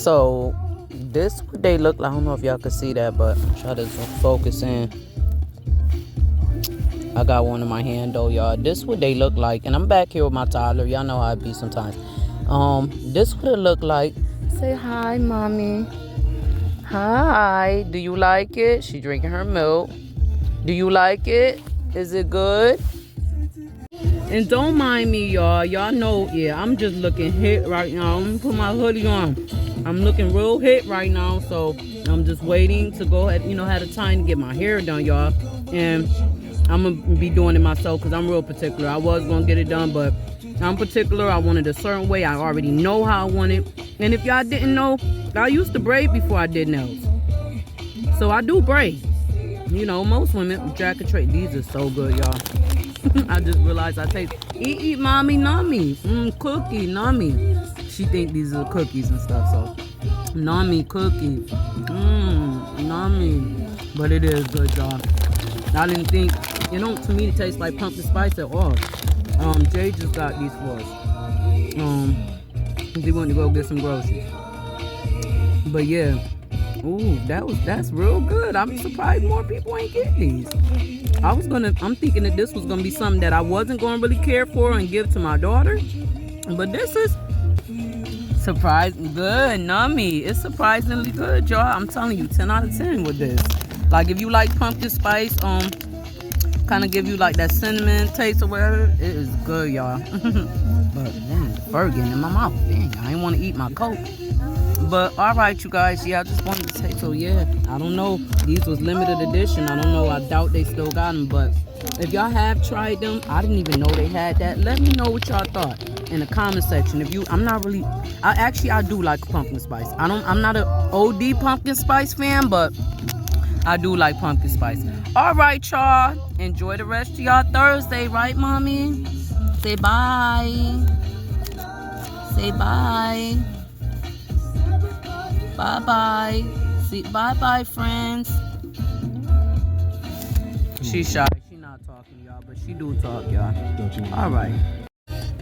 So this what they look like. I don't know if y'all can see that, but try to focus in. I got one in my hand though, y'all. This what they look like. And I'm back here with my toddler. Y'all know how it be sometimes. This what it look like. Say hi, mommy. Hi. Do you like it? She drinking her milk. Do you like it? Is it good? And don't mind me, y'all. Y'all know, yeah, I'm just looking hit right now. I'm gonna put my hoodie on. I'm looking real hit right now, so I'm just waiting to go ahead, have the time to get my hair done, y'all. And I'm gonna be doing it myself because I'm real particular. I was gonna get it done, but I'm particular. I want it a certain way. I already know how I want it. And if y'all didn't know, I used to braid before I did nails. So I do braid. Most women jack and trade. These are so good, y'all. I just realized I taste. Eat, mommy, nummy. Cookie, nummy. She think these are cookies and stuff, so. Nummy cookies. Nummy. But it is good, y'all. I didn't think, to me it tastes like pumpkin spice at all. Jay just got these for us. He went to go get some groceries. But yeah. Ooh, that's real good. I'm surprised more people ain't get these. I'm thinking that this was gonna be something that I wasn't gonna really care for and give to my daughter. But this is surprisingly good, nummy. It's surprisingly good, y'all. I'm telling you, 10 out of 10 with this. Like if you like pumpkin spice, kind of give you like that cinnamon taste or whatever, it is good, y'all. But man, the fur getting in my mouth. Dang, I ain't want to eat my coat. But all right, you guys, yeah, I just wanted to say, so yeah, I don't know. These was limited edition. I don't know. I doubt they still got them. But if y'all have tried them, I didn't even know they had that. Let me know what y'all thought in the comment section. I do like pumpkin spice. I'm not an OD pumpkin spice fan, but I do like pumpkin spice. All right, y'all. Enjoy the rest of y'all Thursday, right, mommy? Say bye. Say bye. Bye-bye. See, bye-bye, friends. She's shy. She not talking, y'all, but she do talk, y'all. All right.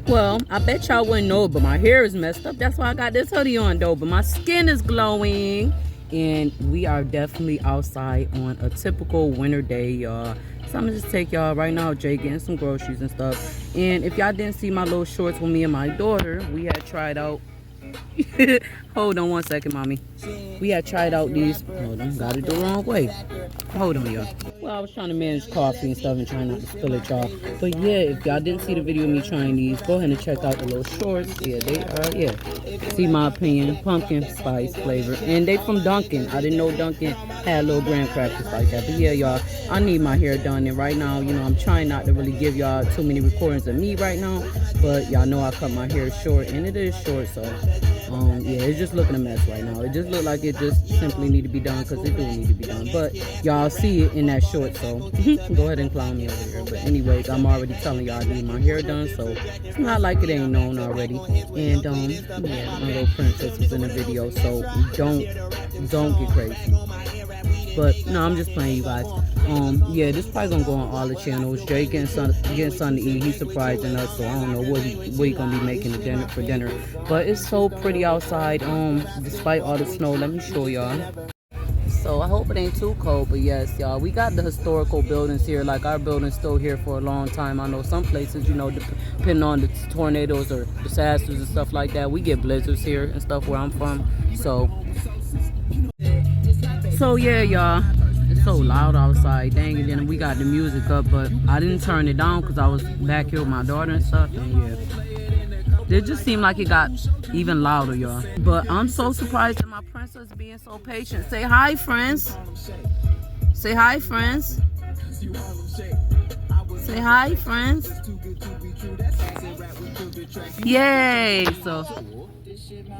Well, I bet y'all wouldn't know, but my hair is messed up. That's why I got this hoodie on, though. But my skin is glowing. And we are definitely outside on a typical winter day, y'all. So I'm gonna just take y'all right now, Jay, getting some groceries and stuff. And if y'all didn't see my little shorts with me and my daughter, we had tried out. Hold on one second, mommy. We had tried out these. Hold on, got it the wrong way. Hold on, y'all. Well, I was trying to manage coffee and stuff and trying not to spill it, y'all. But yeah, if y'all didn't see the video of me trying these, go ahead and check out the little shorts. Yeah, they are, yeah. See my opinion, pumpkin spice flavor. And they from Dunkin'. I didn't know Dunkin' had little graham crackers like that. But yeah, y'all, I need my hair done. And right now, I'm trying not to really give y'all too many recordings of me right now. But y'all know I cut my hair short, and it is short, so yeah, it's just looking a mess right now. It just look like it just simply need to be done because it do need to be done. But y'all see it in that short, so go ahead and clown me over here. But anyways, I'm already telling y'all I need my hair done, so it's not like it ain't known already. And yeah, my little princess was in the video, so don't get crazy. But no, I'm just playing, you guys. Yeah, this probably gonna go on all the channels. Jay getting something to eat. He's surprising us, so I don't know what he gonna be making for dinner. But it's so pretty outside. Despite all the snow, let me show y'all. So I hope it ain't too cold, but yes, y'all, we got the historical buildings here. Like our building's still here for a long time. I know some places, depending on the tornadoes or disasters and stuff like that, we get blizzards here and stuff where I'm from. So yeah, y'all, it's so loud outside, dang it. Then we got the music up, but I didn't turn it down because I was back here with my daughter and stuff. And yeah, it just seemed like it got even louder, y'all. But I'm so surprised at my princess being so patient. Say hi, friends. Say hi, friends. Say hi, friends. Yay! So,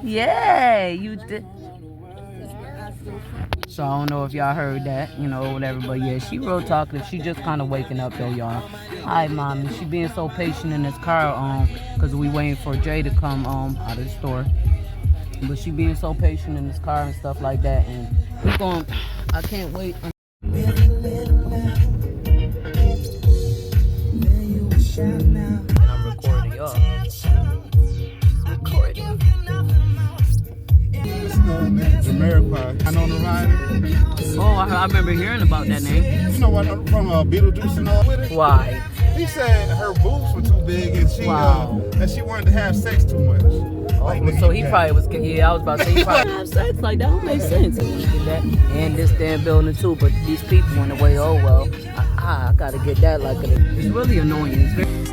yay! You did. So I don't know if y'all heard that, whatever. But yeah, she real talkative. She just kind of waking up though, y'all. Hi, mommy. She being so patient in this car, cause we waiting for Jay to come out of the store. But she being so patient in this car and stuff like that. And we going. I can't wait. And I'm recording, y'all. Recording. Jamiroquai. I know the rider. Oh, I remember hearing about that name. You know what? From Beetlejuice and all with it. Why? He said her boobs were too big and she wanted to have sex too much. Like, so he probably was. Yeah, I was about to say he probably have sex. Like that don't make sense. And this damn building too. But these people in the way. Oh well. I gotta get that. Like it's really annoying. It's very.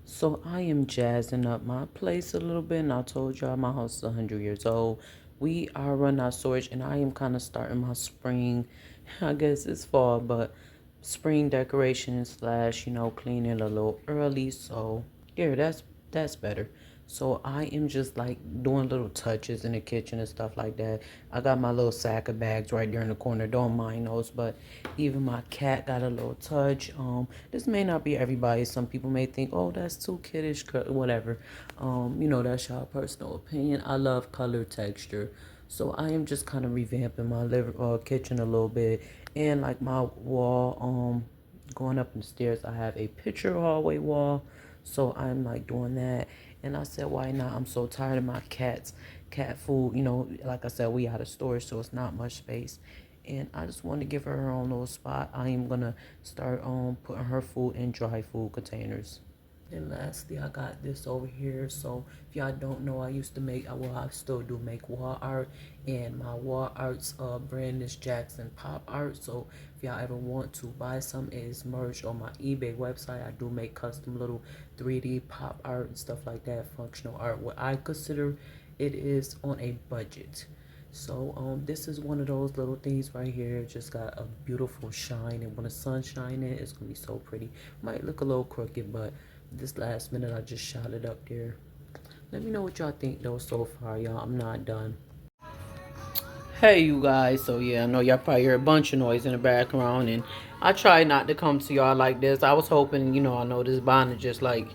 So I am jazzing up my place a little bit, and I told y'all my house is 100 years old. We are running out of storage, and I am kind of starting my spring. I guess it's fall, but spring decoration slash cleaning a little early. So yeah, that's better. So I am just like doing little touches in the kitchen and stuff like that. I got my little sack of bags right there in the corner. Don't mind those, but even my cat got a little touch. This may not be everybody. Some people may think, oh, that's too kiddish, whatever. That's your personal opinion. I love color texture. So I am just kind of revamping my kitchen a little bit. And like my wall, going up the stairs, I have a picture hallway wall. So I'm like doing that. And I said, why not? I'm so tired of my cat food. Like I said, we out of storage, so it's not much space. And I just want to give her own little spot. I am going to start putting her food in dry food containers. And lastly, I got this over here. So if y'all don't know, I used to make, I still do make wall art. And my wall art's brand is Jackson Pop Art. So if y'all ever want to buy some, it's merged on my eBay website. I do make custom little 3D pop art and stuff like that, functional art. What I consider it is on a budget. So this is one of those little things right here. It just got a beautiful shine, and when the sun's shining, it's gonna be so pretty. Might look a little crooked, but this last minute I just shot it up there. Let me know what y'all think though so far, y'all. I'm not done. Hey you guys, so yeah, I know y'all probably hear a bunch of noise in the background, and I try not to come to y'all like this. I was hoping, I know this bonnet just like,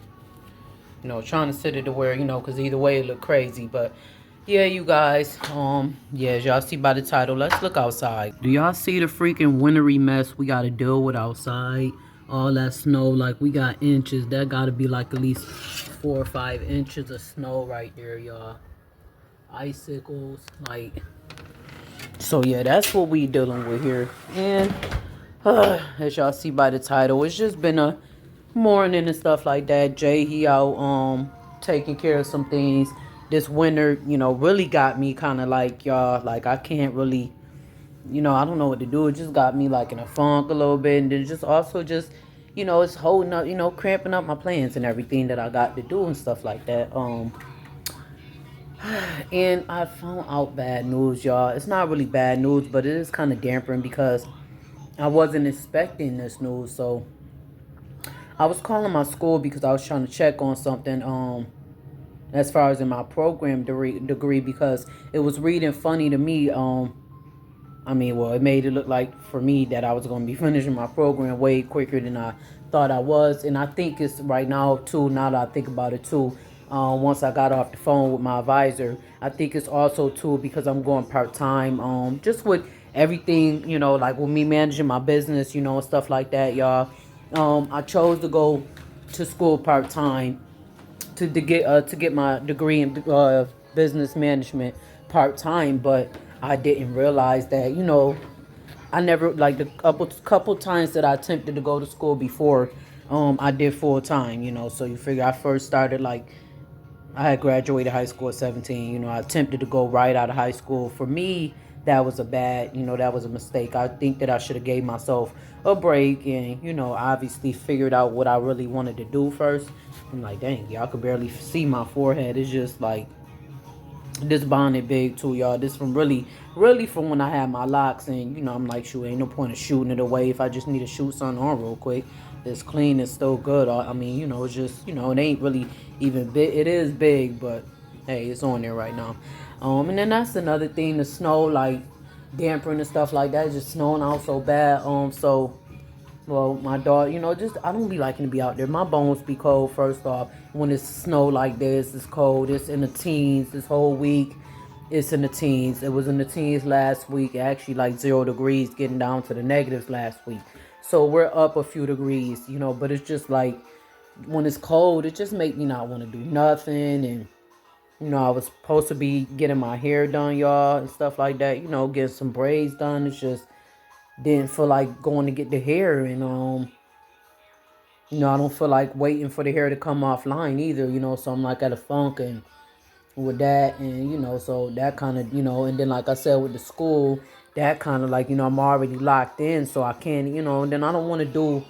trying to sit it to where, because either way it look crazy. But yeah, you guys, yeah, as y'all see by the title, let's look outside. Do y'all see the freaking wintry mess we gotta deal with outside? All that snow, like we got inches. That gotta be like at least 4 or 5 inches of snow right there, y'all. Icicles, like. So yeah, that's what we dealing with here. And as y'all see by the title, it's just been a morning and stuff like that. Jay, he out taking care of some things. This winter, really got me kind of like, y'all, like I can't really, I don't know what to do. It just got me like in a funk a little bit. And then just also just, it's holding up, cramping up my plans and everything that I got to do and stuff like that. And I found out bad news, y'all. It's not really bad news, but it is kind of dampering because I wasn't expecting this news. So I was calling my school because I was trying to check on something as far as in my program degree, because it was reading funny to me. It made it look like for me that I was going to be finishing my program way quicker than I thought I was. And I think it's right now, too, now that I think about it, too, once I got off the phone with my advisor, I think it's also, too, because I'm going part-time, just with everything, like with me managing my business, and stuff like that, y'all. I chose to go to school part-time to get my degree in business management part-time, but I didn't realize that, I never, like the couple times that I attempted to go to school before, I did full-time, so you figure I first started like, I had graduated high school at 17, I attempted to go right out of high school. For me, that was a bad, that was a mistake. I think that I should have gave myself a break and, obviously figured out what I really wanted to do first. I'm like, dang, y'all could barely see my forehead. It's just like, this bonnet big too, y'all. This from really from when I had my locks, and I'm like, shoot, ain't no point of shooting it away if I just need to shoot something on real quick. It's clean, it's still good. It's just, it ain't really even big. It is big, but hey, it's on there right now. And then that's another thing, the snow, like dampering and stuff like that. It's just snowing out so bad. Well, my dog, just I don't be liking to be out there. My bones be cold first off. When it's snow like this, it's cold. It's in the teens this whole week. it's in the teens. It was in the teens last week. Actually, like 0 degrees, getting down to the negatives last week. So we're up a few degrees, but it's just like when it's cold, it just make me not want to do nothing. And I was supposed to be getting my hair done, y'all, and stuff like that. Getting some braids done. It's just didn't feel like going to get the hair, and I don't feel like waiting for the hair to come offline either. So I'm like at a funk and with that, and so that kind of, and then like I said with the school, that kind of like, I'm already locked in, so I can't, and then I don't want to do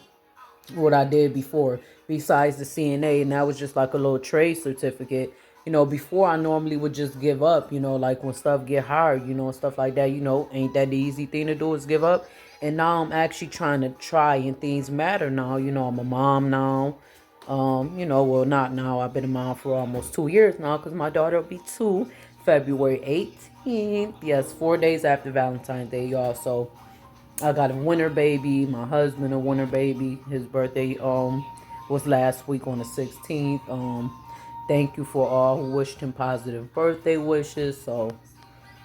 what I did before besides the CNA, and that was just like a little trade certificate. Before I normally would just give up, like when stuff get hard, and stuff like that, ain't that the easy thing to do is give up. And now I'm actually trying to try and things matter now. I'm a mom now. Well, not now. I've been a mom for almost 2 years now because my daughter will be 2 February 18th. Yes, 4 days after Valentine's Day, y'all. So I got a winter baby. My husband a winter baby. His birthday was last week on the 16th. Thank you for all who wished him positive birthday wishes. So,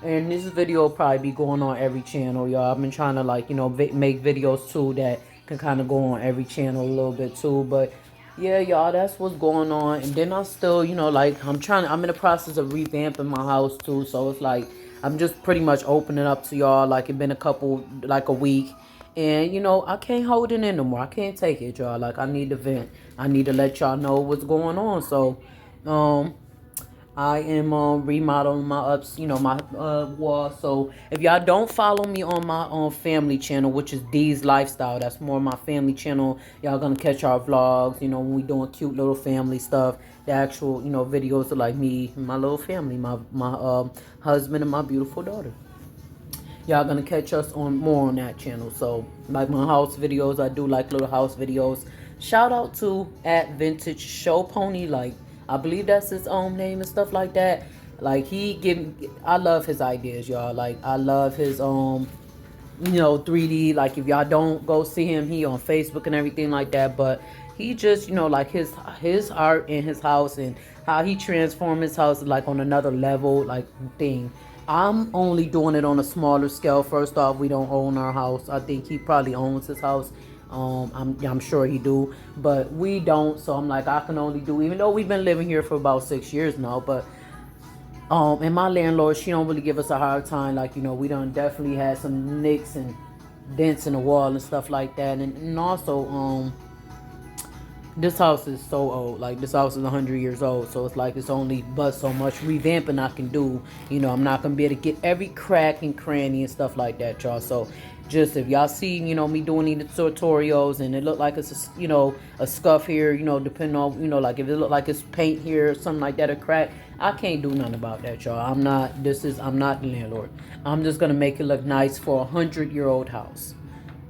and this video will probably be going on every channel, y'all. I've been trying to like make videos too that can kind of go on every channel a little bit too. But yeah, y'all, that's what's going on. And then I still, like I'm in the process of revamping my house too. So it's like I'm just pretty much opening up to y'all. Like it been a week. And I can't hold it in no more. I can't take it, y'all. Like I need to vent. I need to let y'all know what's going on. So I am remodeling my my wall. So if y'all don't follow me on my family channel, which is D's Lifestyle, that's more my family channel. Y'all gonna catch our vlogs, when we doing cute little family stuff. The actual, videos of like me and my little family, my husband and my beautiful daughter. Y'all gonna catch us on more on that channel. So like my house videos, I do like little house videos. Shout out to at Vintage Show Pony, like I believe that's his own name and stuff like that. Like I love his ideas, y'all. Like I love his 3D. Like if y'all don't go see him, he on Facebook and everything like that. But he just, like his art in his house and how he transformed his house like on another level, like thing. I'm only doing it on a smaller scale. First off, we don't own our house. I think he probably owns his house. I'm sure he do, but we don't. So I'm like, I can only do, even though we've been living here for about 6 years now, but and my landlord, she don't really give us a hard time. Like, we done definitely had some nicks and dents in the wall and stuff like that. And also, this house is so old. Like this house is 100 years old, so it's like it's only but so much revamping I can do. I'm not gonna be able to get every crack and cranny and stuff like that, y'all. So just if y'all see me doing these tutorials and it look like it's a scuff here, depending on like if it look like it's paint here or something like that, a crack, I can't do nothing about that, y'all. I'm not the landlord. I'm just gonna make it look nice for a 100-year-old house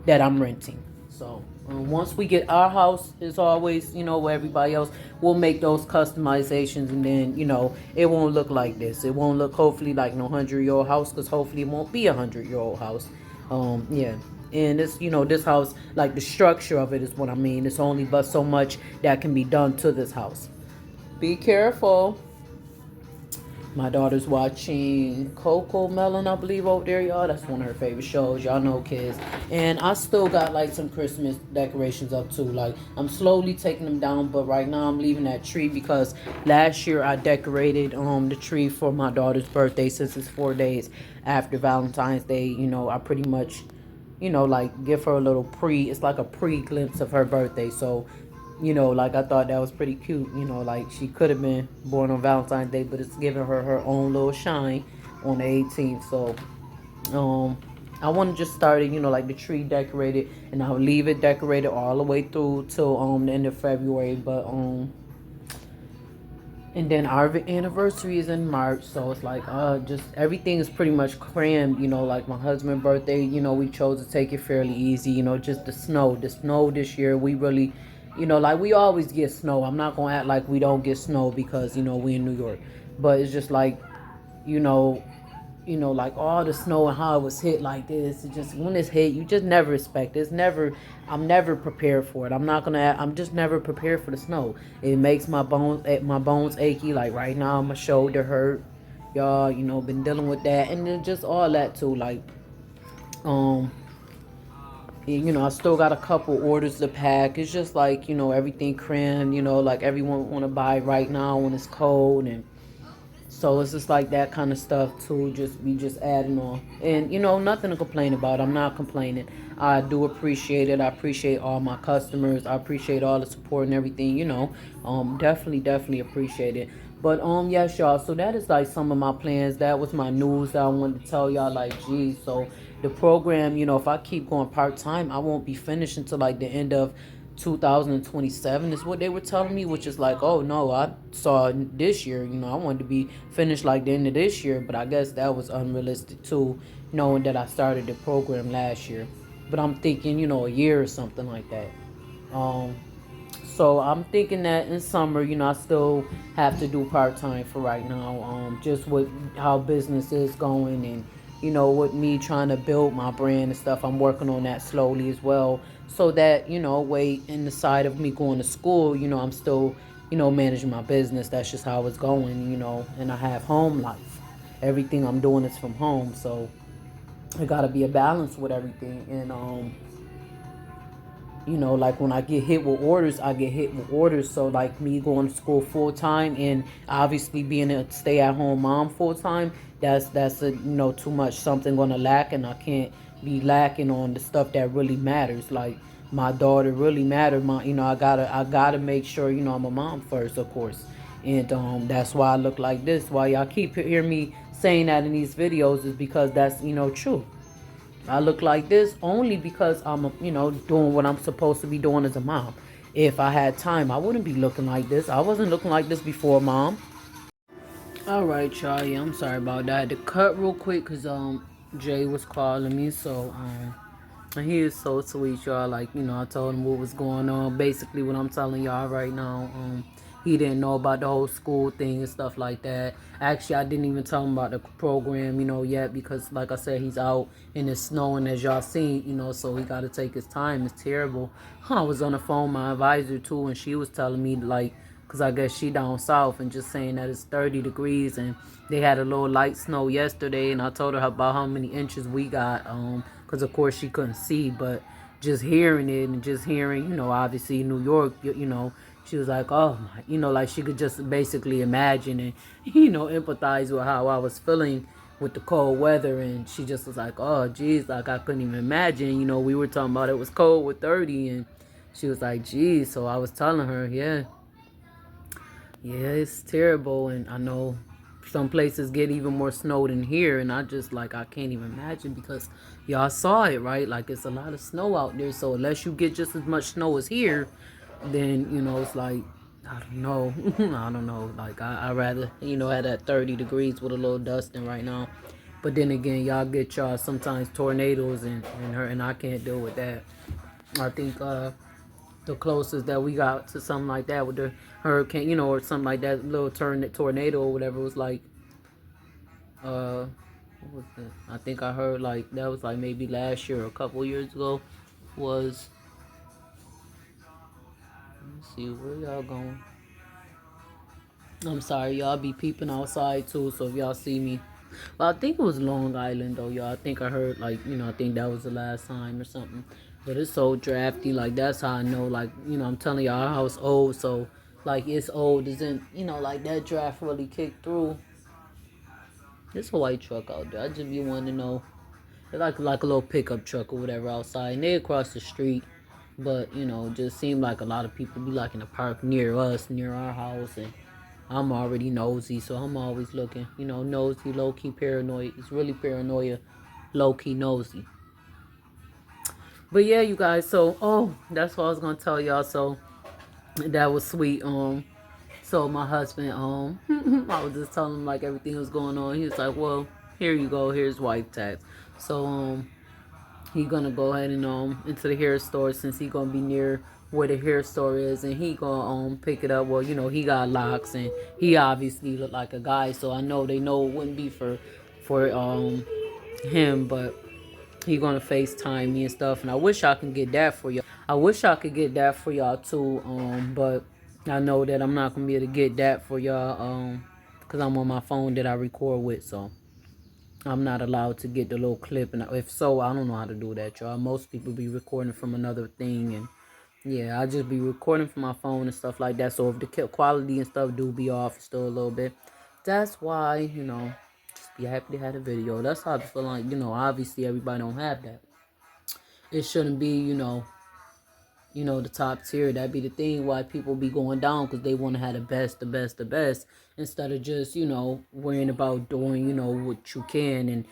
that I'm renting. So once we get our house, as always, where everybody else, we'll make those customizations, and then it won't look like this. It won't look hopefully like no 100-year-old house, because hopefully it won't be a 100-year-old house. Yeah. And this, this house, like the structure of it is what I mean. It's only but so much that can be done to this house. Be careful. My daughter's watching Coco Melon, I believe, over there, y'all. That's one of her favorite shows. Y'all know kids. And I still got, like, some Christmas decorations up, too. Like, I'm slowly taking them down, but right now I'm leaving that tree because last year I decorated the tree for my daughter's birthday. Since it's 4 days after Valentine's Day, I pretty much, like, give her a little it's like a pre-glimpse of her birthday. So like I thought that was pretty cute. Like she could have been born on Valentine's Day, but it's giving her her own little shine on the 18th. So, I want to just start it, like the tree decorated, and I'll leave it decorated all the way through till the end of February. But and then our anniversary is in March, so it's like just everything is pretty much crammed. Like my husband's birthday, we chose to take it fairly easy. Just the snow this year, we really. Like we always get snow. I'm not gonna act like we don't get snow because we in New York. But it's just like, like all the snow and how it was hit like this. It just when it's hit, you just never expect it. I'm never prepared for it. I'm just never prepared for the snow. It makes my bones achy. Like right now, my shoulder hurt. y'all, you know, been dealing with that, and then just all that too. Like, um, you know, I still got a couple orders to pack. It's just like, you know, everything crammed. You know, like everyone want to buy right now when it's cold, and so it's just like that kind of stuff too. Just be just adding on, and you know, nothing to complain about. I'm not complaining. I do appreciate it. I appreciate all my customers. I appreciate all the support and everything. You know, definitely appreciate it. But yes, y'all. So that is like some of my plans. That was my news that I wanted to tell y'all. Like, geez, so the program, you know, if I keep going part time, I won't be finished until like the end of 2027 is what they were telling me, which is like, oh no, I saw this year, you know, I wanted to be finished like the end of this year, but I guess that was unrealistic too, knowing that I started the program last year. But I'm thinking, you know, a year or something like that. um so I'm thinking that in summer, you know, I still have to do part time for right now. Just with how business is going, and you know, with me trying to build my brand and stuff, I'm working on that slowly as well. So that, you know, wait in the side of me going to school, you know, I'm still, you know, managing my business. That's just how it's going, you know. And I have home life. Everything I'm doing is from home, so it got to be a balance with everything. And you know, like when I get hit with orders, I get hit with orders. So like me going to school full time and obviously being a stay at home mom full time, that's a, you know, too much. Something gonna lack, and I can't be lacking on the stuff that really matters. Like my daughter really mattered. My, you know, I gotta make sure, you know, I'm a mom first, of course. And that's why I look like this. Why y'all keep hearing me saying that in these videos is because that's, you know, true. I look like this only because I'm, you know, doing what I'm supposed to be doing as a mom. If I had time, I wouldn't be looking like this. I wasn't looking like this before, mom. All right, y'all. Yeah, I'm sorry about that. I had to cut real quick because Jay was calling me. So and he is so sweet, y'all. Like, you know, I told him what was going on. Basically, what I'm telling y'all right now. He didn't know about the whole school thing and stuff like that. Actually, I didn't even tell him about the program, you know, yet because, like I said, he's out and it's snowing, as y'all seen, you know, so he got to take his time. It's terrible. I was on the phone, my advisor too, and she was telling me like, because I guess she down south, and just saying that it's 30 degrees and they had a little light snow yesterday, and I told her about how many inches we got, because of course she couldn't see, but just hearing it and just hearing, you know, obviously New York, you know, she was like, oh my, you know, like she could just basically imagine and, you know, empathize with how I was feeling with the cold weather. And she just was like, oh geez, like I couldn't even imagine, you know, we were talking about it was cold with 30, and she was like, geez. So I was telling her, yeah, it's terrible. And I know some places get even more snow than here, and I just like, I can't even imagine because y'all saw it, right? Like it's a lot of snow out there, so unless you get just as much snow as here, then, you know, it's like, I don't know. I don't know. Like I rather, you know, have that 30 degrees with a little dusting right now. But then again, y'all get y'all sometimes tornadoes, and I can't deal with that. I think the closest that we got to something like that with the hurricane, you know, or something like that, little tornado or whatever, was like what was that? I think I heard like that was like maybe last year or a couple years ago. Was, let's see, where y'all going? I'm sorry, y'all be peeping outside too, so if y'all see me. Well, I think it was Long Island though, y'all. I think I heard like, you know, I think that was the last time or something. But it's so drafty, like that's how I know, like, you know, I'm telling y'all our house old, so like it's old, isn't, you know, like that draft really kicked through. There's a white truck out there. I just be wanting to know. It's like a little pickup truck or whatever outside, and they across the street. But you know, just seemed like a lot of people be like in the park near us, near our house, and I'm already nosy, so I'm always looking. You know, nosy, low key paranoid. It's really paranoia, low key nosy. But yeah, you guys. So that's what I was gonna tell y'all. So that was sweet. So my husband, I was just telling him like everything was going on. He was like, well, here you go. Here's wife tax. So he gonna go ahead and into the hair store, since he gonna be near where the hair store is, and he gonna pick it up. Well, you know, he got locks, and he obviously look like a guy, so I know they know it wouldn't be for him, but he gonna FaceTime me and stuff, and I wish I can get that for y'all. I wish I could get that for y'all too, but I know that I'm not gonna be able to get that for y'all because I'm on my phone that I record with, so I'm not allowed to get the little clip. And if so, I don't know how to do that, y'all. Most people be recording from another thing, and yeah, I just be recording from my phone and stuff like that. So if the quality and stuff do be off still a little bit, that's why, just be happy to have the video. That's how I feel like, obviously everybody don't have that. It shouldn't be, the top tier. That'd be the thing why people be going down, because they want to have the best, the best, the best, instead of just, worrying about doing, what you can, and,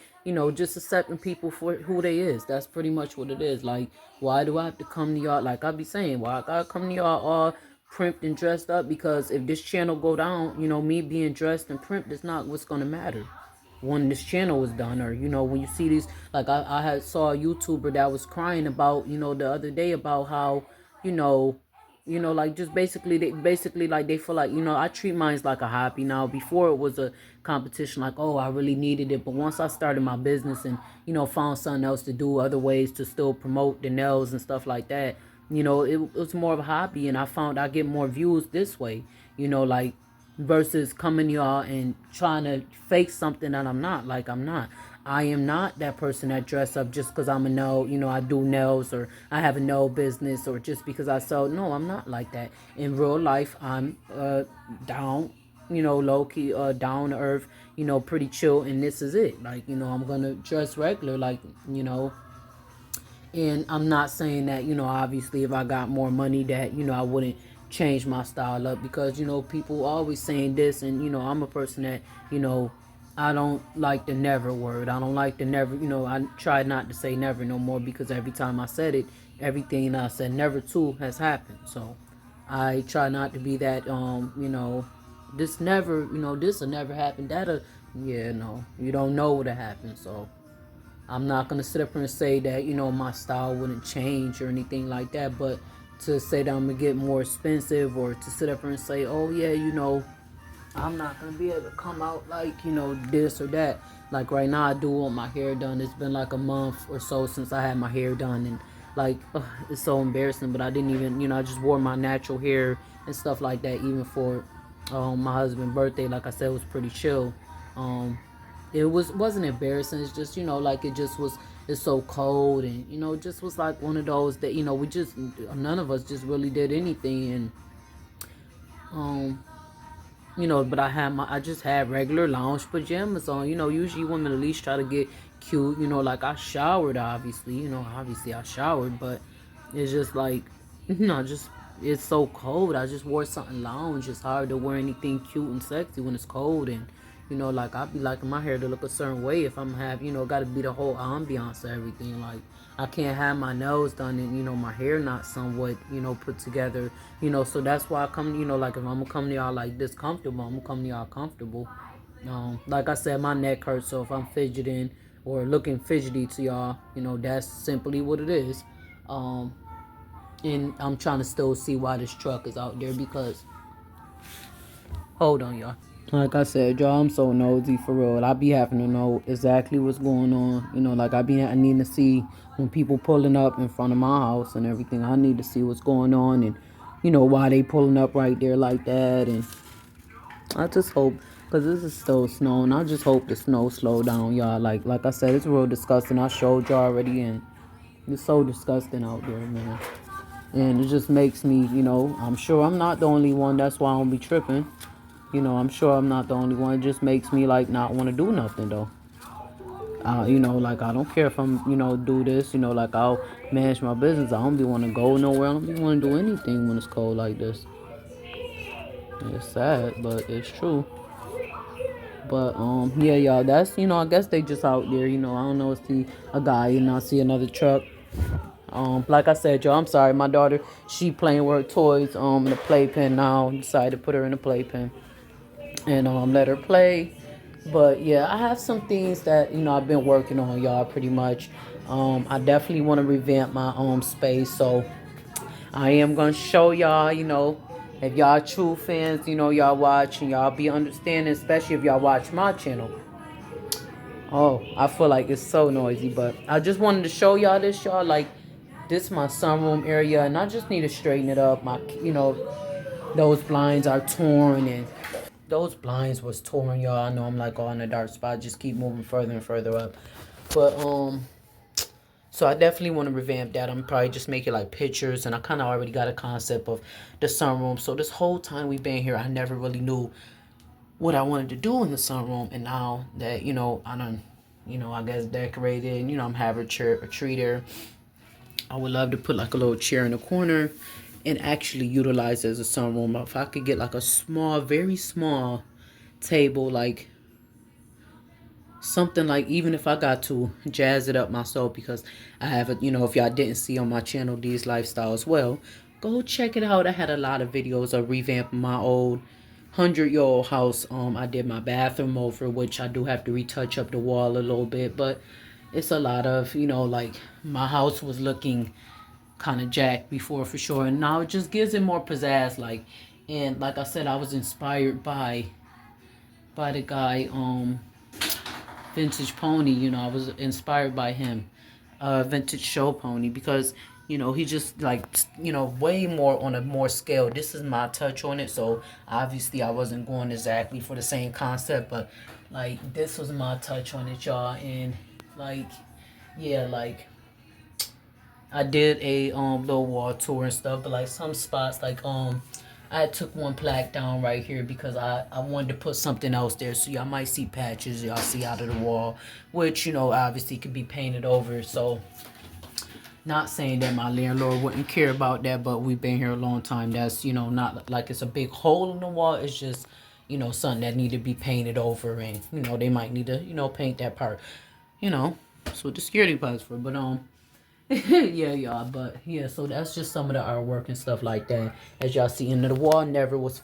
just accepting people for who they is. That's pretty much what it is. Like, why do I have to come to y'all? Like I be saying, why I gotta come to y'all all primped and dressed up? Because if this channel go down, me being dressed and primped is not what's gonna matter when this channel was done. Or when you see these, like I had saw a YouTuber that was crying about, the other day, about how like just basically like they feel like, I treat mine like a hobby now. Before it was a competition, like, oh, I really needed it. But once I started my business and found something else to do, other ways to still promote the nails and stuff like that, it was more of a hobby. And I found I get more views this way, like, versus coming y'all and trying to fake something that I'm not. Like, I'm not. I am not that person that dress up just because I'm a nail, I do nails, or I have a nail business, or just because I sell. No, I'm not like that. In real life, I'm down, low key, down to earth, pretty chill, and this is it. Like, I'm gonna dress regular, like, and I'm not saying that, obviously if I got more money that, I wouldn't change my style up, because, people always saying this, and, I'm a person that, I don't like the never word. I don't like the never, I try not to say never no more, because every time I said it, everything I said never to has happened. So I try not to be that, this never, this will never happen. That'll, yeah, no, you don't know what'll happen. So I'm not going to sit up here and say that, my style wouldn't change or anything like that. But to say that I'm going to get more expensive, or to sit up here and say, oh, yeah, I'm not going to be able to come out like, this or that. Like right now, I do want my hair done. It's been like a month or so since I had my hair done. And like, it's so embarrassing. But I didn't even, I just wore my natural hair and stuff like that, even for my husband's birthday. Like I said, it was pretty chill. It wasn't embarrassing. It's just, like it just was, it's so cold, and, it just was like one of those that, we just, none of us just really did anything. And, but I just had regular lounge pajamas on. Usually women at least try to get cute, like I showered, obviously, obviously I showered, but it's just like, just, it's so cold. I just wore something lounge. It's hard to wear anything cute and sexy when it's cold. And, like I'd be liking my hair to look a certain way if I'm gotta be the whole ambiance of everything. Like, I can't have my nails done and, my hair not somewhat, put together, so that's why I come, like if I'm gonna come to y'all like this comfortable, I'm gonna come to y'all comfortable. Like I said, my neck hurts, so if I'm fidgeting or looking fidgety to y'all, that's simply what it is. And I'm trying to still see why this truck is out there, because, hold on, y'all. Like I said, y'all, I'm so nosy for real. I be having to know exactly what's going on. Like I need to see when people pulling up in front of my house and everything. I need to see what's going on, and, why they pulling up right there like that. And I just hope, because this is still snowing, I just hope the snow slow down, y'all. Like I said, it's real disgusting. I showed y'all already, and it's so disgusting out there, man. And it just makes me, I'm sure I'm not the only one. That's why I don't be tripping. I'm sure I'm not the only one. It just makes me, like, not want to do nothing, though. Like, I don't care if I'm, do this, like, I'll manage my business. I don't be want to go nowhere. I don't be want to do anything when it's cold like this. It's sad, but it's true. But, yeah, y'all, that's, I guess they just out there, I don't know, see a guy, and I see another truck. Like I said, y'all, I'm sorry. My daughter, she playing with her toys, in the playpen now. Decided to put her in the playpen and let her play. But yeah, I have some things that I've been working on, y'all, pretty much. I definitely want to revamp my space, so I am gonna show y'all. If y'all true fans, y'all watch and y'all be understanding, especially if y'all watch my channel. Oh, I feel like it's so noisy, but I just wanted to show y'all this, y'all. Like, this is my sunroom area, and I just need to straighten it up. My, those blinds are torn, and those blinds was torn, y'all. I know I'm like all in a dark spot. Just keep moving further and further up. But so I definitely want to revamp that. I'm probably just make it like pictures, and I kind of already got a concept of the sunroom. So this whole time we've been here, I never really knew what I wanted to do in the sunroom. And now that, you know, I done, you know, I guess decorated, and, you know, I'm having a tree there. I would love to put like a little chair in the corner and actually utilize it as a sunroom. If I could get like a small, very small table, like something like, even if I got to jazz it up myself, because I have it, you know, if y'all didn't see on my channel, D's Lifestyle as well, go check it out. I had a lot of videos of revamping my old 100-year-old house. I did my bathroom over, which I do have to retouch up the wall a little bit, but it's a lot of, you know, like my house was looking kind of jacked before for sure, and now it just gives it more pizzazz, like. And like I said, I was inspired by the guy Vintage Pony. You know, I was inspired by him, Vintage Show Pony, because, you know, he just like, you know, way more on a more scale. This is my touch on it, so obviously I wasn't going exactly for the same concept, but like this was my touch on it, y'all. And like, yeah, like I did a little wall tour and stuff, but like some spots, like I took one plaque down right here because I wanted to put something else there. So y'all might see patches y'all see out of the wall, which, you know, obviously could be painted over. So not saying that my landlord wouldn't care about that, but we've been here a long time. That's, you know, not like it's a big hole in the wall. It's just, you know, something that need to be painted over, and, you know, they might need to, you know, paint that part. You know, that's what the security parts for. But yeah, y'all, but yeah, so that's just some of the artwork and stuff like that. As y'all see, into the wall never was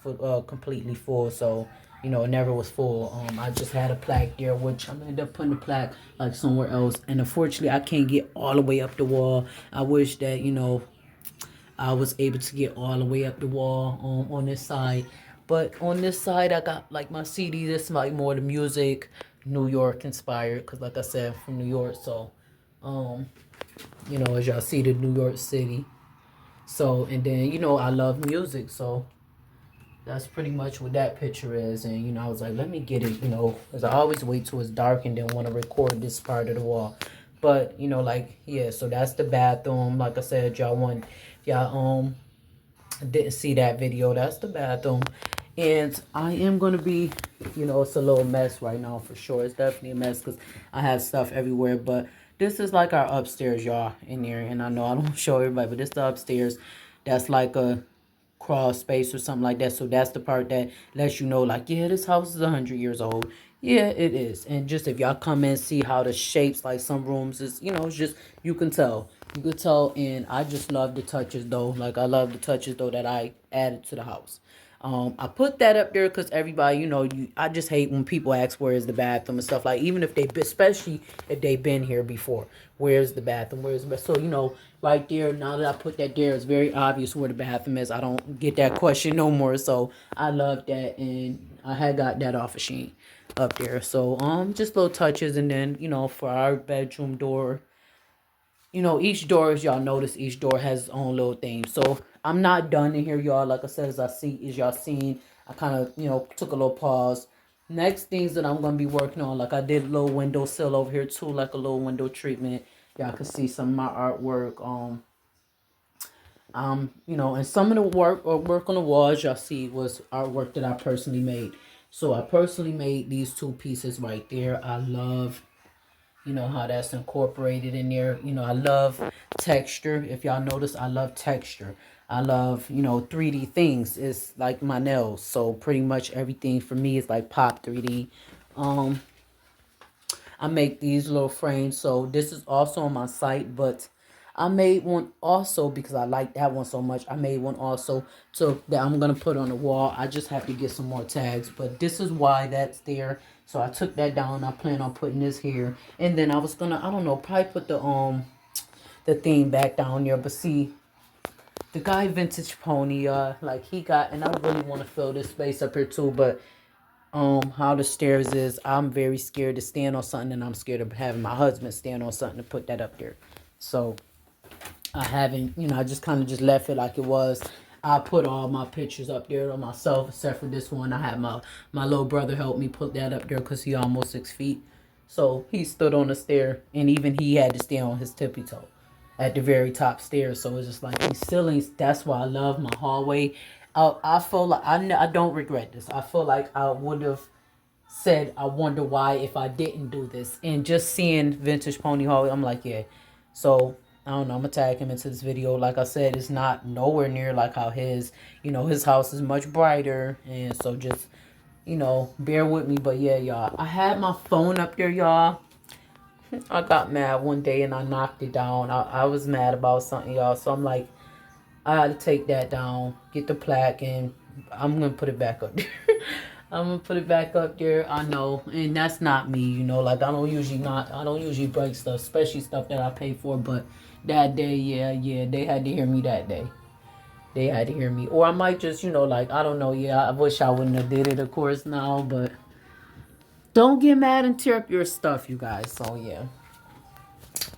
completely full, so, you know, it never was full. I just had a plaque there, which I'm gonna end up putting the plaque like somewhere else, and unfortunately I can't get all the way up the wall. I wish that, you know, I was able to get all the way up the wall on this side, but on this side I got like my CD. This is like more the music, New York inspired, because like I said, from New York. So you know, as y'all see, the New York City. So, and then, you know, I love music, so that's pretty much what that picture is. And, you know, I was like, let me get it, you know, because I always wait till it's dark and then want to record this part of the wall. But, you know, like, yeah, so that's the bathroom. Like I said, y'all didn't see that video, that's the bathroom. And I am going to be, you know, it's a little mess right now for sure. It's definitely a mess because I have stuff everywhere. But this is like our upstairs, y'all, in here. And I know I don't show everybody, but this is the upstairs. That's like a crawl space or something like that. So that's the part that lets you know, like, yeah, this house is 100 years old. Yeah, it is. And just if y'all come and see how the shapes, like some rooms is, you know, it's just, you can tell. You could tell. And I just love the touches, though. Like, I love the touches, though, that I added to the house. I put that up there because everybody, you know, I just hate when people ask where is the bathroom and stuff. Like, even if especially if they've been here before, where's the bathroom? Where's the bathroom? So, you know, right there, now that I put that there, it's very obvious where the bathroom is. I don't get that question no more. So I love that. And I had got that off of Shein up there. So, just little touches. And then, you know, for our bedroom door, you know, each door, as y'all notice, each door has its own little theme. So I'm not done in here, y'all. Like I said, as y'all seen, I kind of, you know, took a little pause. Next things that I'm going to be working on, like I did a little windowsill over here too, like a little window treatment. Y'all can see some of my artwork. You know, and some of the work on the walls y'all see was artwork that I personally made. So I personally made these two pieces right there. I love, you know, how that's incorporated in there. You know, I love texture. If y'all notice, I love texture. I love, you know, 3D things. It's like my nails. So pretty much everything for me is like pop 3D. I make these little frames. So this is also on my site, but I made one also because I like that one so much. I made one also that I'm going to put on the wall. I just have to get some more tags, but this is why that's there. So I took that down. I plan on putting this here. And then I was going to, I don't know, probably put the theme back down there. But see, the guy Vintage Pony, like he got, and I really want to fill this space up here too, but how the stairs is, I'm very scared to stand on something, and I'm scared of having my husband stand on something to put that up there. So I haven't, you know, I just kind of just left it like it was. I put all my pictures up there on myself, except for this one. I had my little brother help me put that up there because he almost 6 feet. So he stood on the stair, and even he had to stand on his tippy toe at the very top stairs. So it's just like these ceilings. That's why I love my hallway. I feel like I don't regret this. I feel like I would have said I wonder why if I didn't do this. And just seeing Vintage Pony Hallway, I'm like, yeah. So I don't know, I'm gonna tag him into this video. Like I said, it's not nowhere near like how his, his house is much brighter. And so just, bear with me. But yeah, y'all, I had my phone up there, y'all. I got mad one day and I knocked it down. I was mad about something, y'all. So I'm like, I had to take that down, get the plaque, and I'm gonna put it back up there. I'm gonna put it back up there. I know, and that's not me, Like I don't usually break stuff, especially stuff that I pay for. But that day, yeah, they had to hear me that day. They had to hear me, or I might just, like I don't know. Yeah, I wish I wouldn't have did it, of course, now, but don't get mad and tear up your stuff, you guys. So yeah,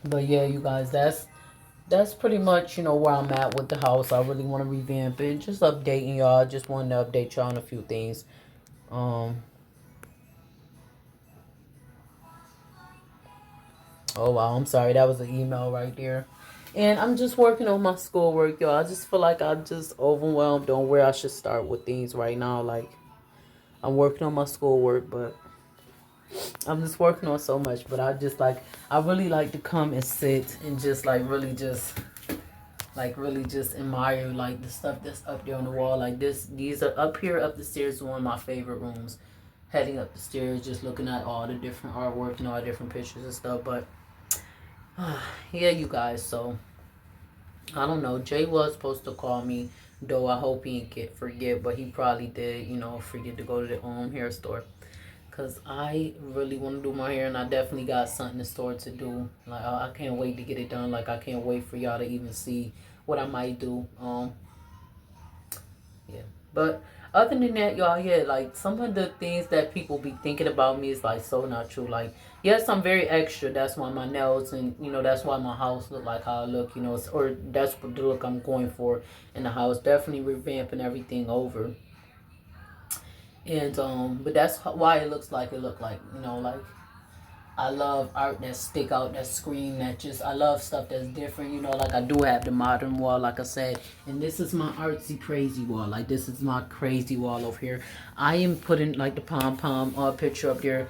but yeah, you guys, that's pretty much, where I'm at with the house. I really want to revamp it. Just updating y'all. I just wanted to update y'all on a few things. Oh wow, I'm sorry. That was an email right there. And I'm just working on my schoolwork, y'all. I just feel like I'm just overwhelmed on where I should start with things right now. Like, I'm working on my schoolwork, but I'm just working on so much. But I really like to come and sit and just really just admire like the stuff that's up there on the wall. Like these are up here up the stairs, one of my favorite rooms. Heading up the stairs, just looking at all the different artwork and all the different pictures and stuff. But yeah, you guys, so I don't know. Jay was supposed to call me, though I hope he didn't forget, but he probably did, forget to go to the hair store. Cause I really want to do my hair, and I definitely got something in store to do. Like I can't wait to get it done. Like I can't wait for y'all to even see what I might do. Yeah. But other than that, y'all, yeah, like some of the things that people be thinking about me is like so not true. Like, yes, I'm very extra. That's why my nails and that's why my house look like how I look. Or that's what the look I'm going for in the house. Definitely revamping everything over. And but that's why it looks like it look like. Like I love art that stick out, that scream, that just, I love stuff that's different, like I do have the modern wall, like I said, and this is my artsy crazy wall, like this is my crazy wall over here. I am putting like the pom-pom picture up there.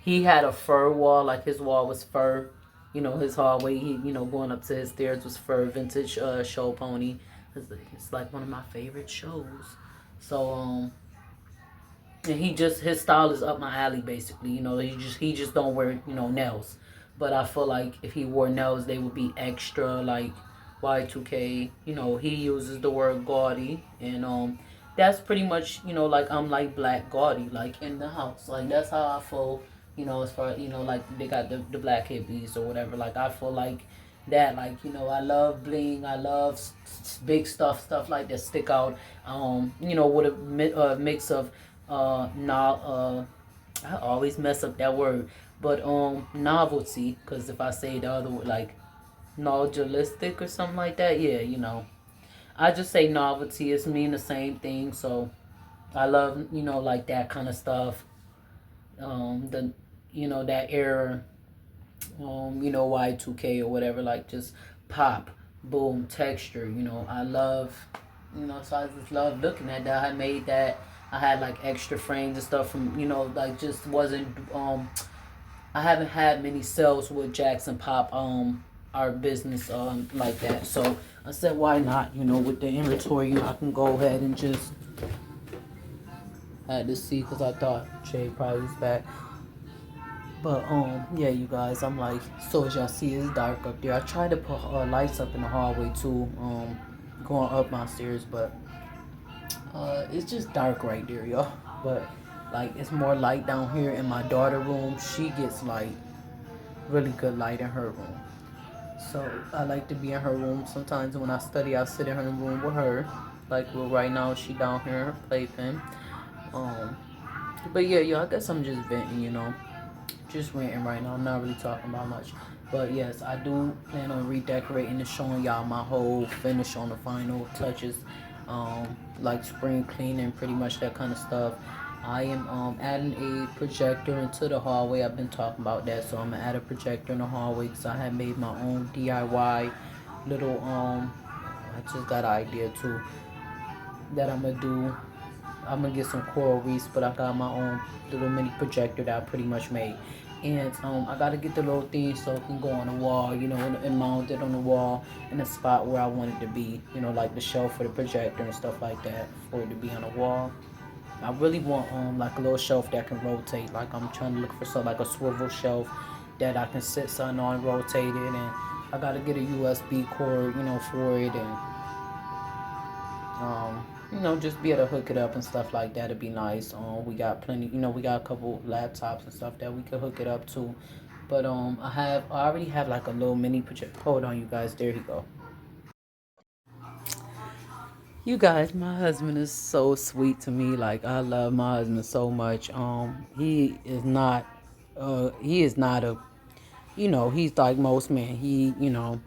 He had a fur wall, like his wall was fur, his hallway, he, going up to his stairs was fur, vintage show pony. It's like one of my favorite shows. So, and his style is up my alley basically. He just don't wear, nails. But I feel like if he wore nails they would be extra like Y2K. He uses the word gaudy, and that's pretty much, like I'm like black gaudy like in the house. Like that's how I feel, as far like they got the black hippies or whatever. Like I feel like that, like I love bling, I love big stuff like that stick out, with a mix of I always mess up that word, but novelty, because if I say the other word like nostalgic or something like that, yeah, I just say novelty. It's mean the same thing. So I love, like that kind of stuff. The that era, Y2K or whatever, like just pop, boom, texture. I love, so I just love looking at that. I made that. I had like extra frames and stuff from, like just wasn't, I haven't had many sales with Jackson Pop, our business, like that. So I said, why not, with the inventory, I can go ahead and just, had to see, because I thought Jay probably was back. But yeah, you guys, I'm like, so as y'all see, it's dark up there. I tried to put lights up in the hallway too, going up my stairs, but it's just dark right there, y'all. But like it's more light down here in my daughter room. She gets like really good light in her room, so I like to be in her room. Sometimes when I study, I sit in her room with her. Like, well, right now she down here in her playpen. But yeah, y'all, I guess I'm just venting, just ranting right now. I'm not really talking about much. But yes, I do plan on redecorating and showing y'all my whole finish on the final touches. Like spring cleaning, pretty much that kind of stuff. I am adding a projector into the hallway. I've been talking about that, so I'm gonna add a projector in the hallway because I have made my own DIY little I just got an idea too that I'm gonna do. I'm gonna get some coral reefs, but I got my own little mini projector that I pretty much made. And I gotta get the little thing so it can go on the wall, you know, and mount it on the wall in a spot where I want it to be, you know, like the shelf for the projector and stuff like that, for it to be on the wall. I really want like a little shelf that can rotate. Like I'm trying to look for something like a swivel shelf that I can sit something on, rotate it, and I gotta get a USB cord, you know, for it, and you know, just be able to hook it up and stuff like that. It'd be nice. We got plenty, you know, we got a couple laptops and stuff that we could hook it up to. But I already have like a little mini project. Hold on, you guys. There you go. You guys, my husband is so sweet to me. Like I love my husband so much. He is not a, you know, he's like most men. He, you know,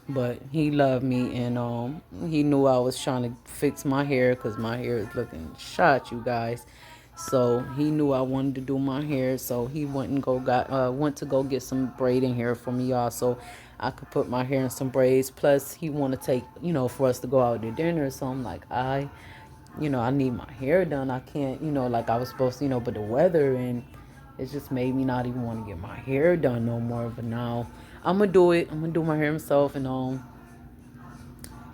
but he loved me, and he knew I was trying to fix my hair because my hair is looking shot, you guys. So he knew I wanted to do my hair, so he went to go get some braiding hair for me, y'all, so I could put my hair in some braids. Plus he want to take, you know, for us to go out to dinner. So I'm like, you know, I need my hair done. I can't, you know, like I was supposed to, you know, but the weather, and it just made me not even want to get my hair done no more. But now I'm gonna do it. I'm gonna do my hair myself, and I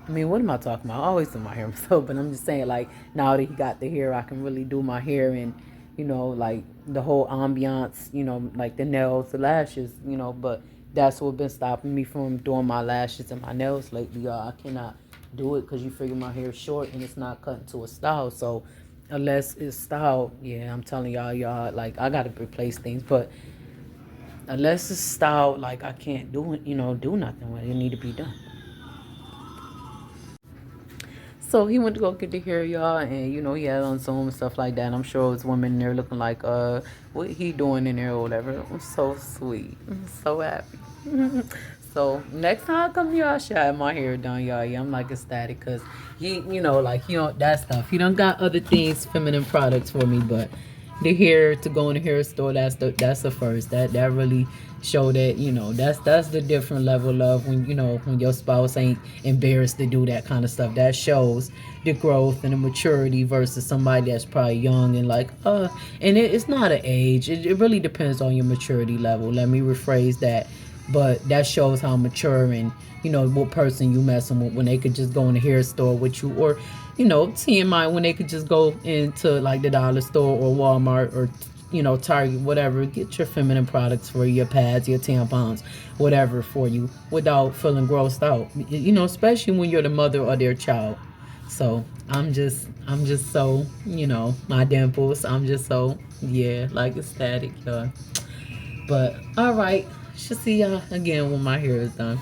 mean, what am I talking about? I always do my hair myself, but I'm just saying, like, now that he got the hair, I can really do my hair, and, you know, like, the whole ambiance, you know, like the nails, the lashes, you know, but that's what been stopping me from doing my lashes and my nails lately, y'all. I cannot do it because you figure my hair is short and it's not cut into a style, so unless it's styled, yeah, I'm telling y'all, like, I got to replace things, but unless it's styled, like, I can't do it, you know, do nothing with it. It need to be done. So he went to go get the hair, y'all, and you know he had on Zoom and stuff like that. And I'm sure it was women in there looking like, what he doing in there or whatever. I'm so sweet. I'm so happy. So next time I come here, I should have my hair done, y'all. Yeah, I'm like ecstatic because he, you know, like he don't that stuff. He done got other things, feminine products for me, but the hair to go in the hair store, that's the first. That really show that, you know, that's the different level of when, you know, when your spouse ain't embarrassed to do that kind of stuff. That shows the growth and the maturity versus somebody that's probably young and like and it's not an age. It really depends on your maturity level. Let me rephrase that. But that shows how mature and, you know, what person you messing with when they could just go in the hair store with you, or, you know, TMI, when they could just go into like the dollar store or Walmart or, you know, Target, whatever, get your feminine products for your pads, your tampons, whatever for you without feeling grossed out. You know, especially when you're the mother of their child. So I'm just so, you know, my dimples. I'm just so, yeah, like ecstatic, y'all. But all right, should see y'all again when my hair is done.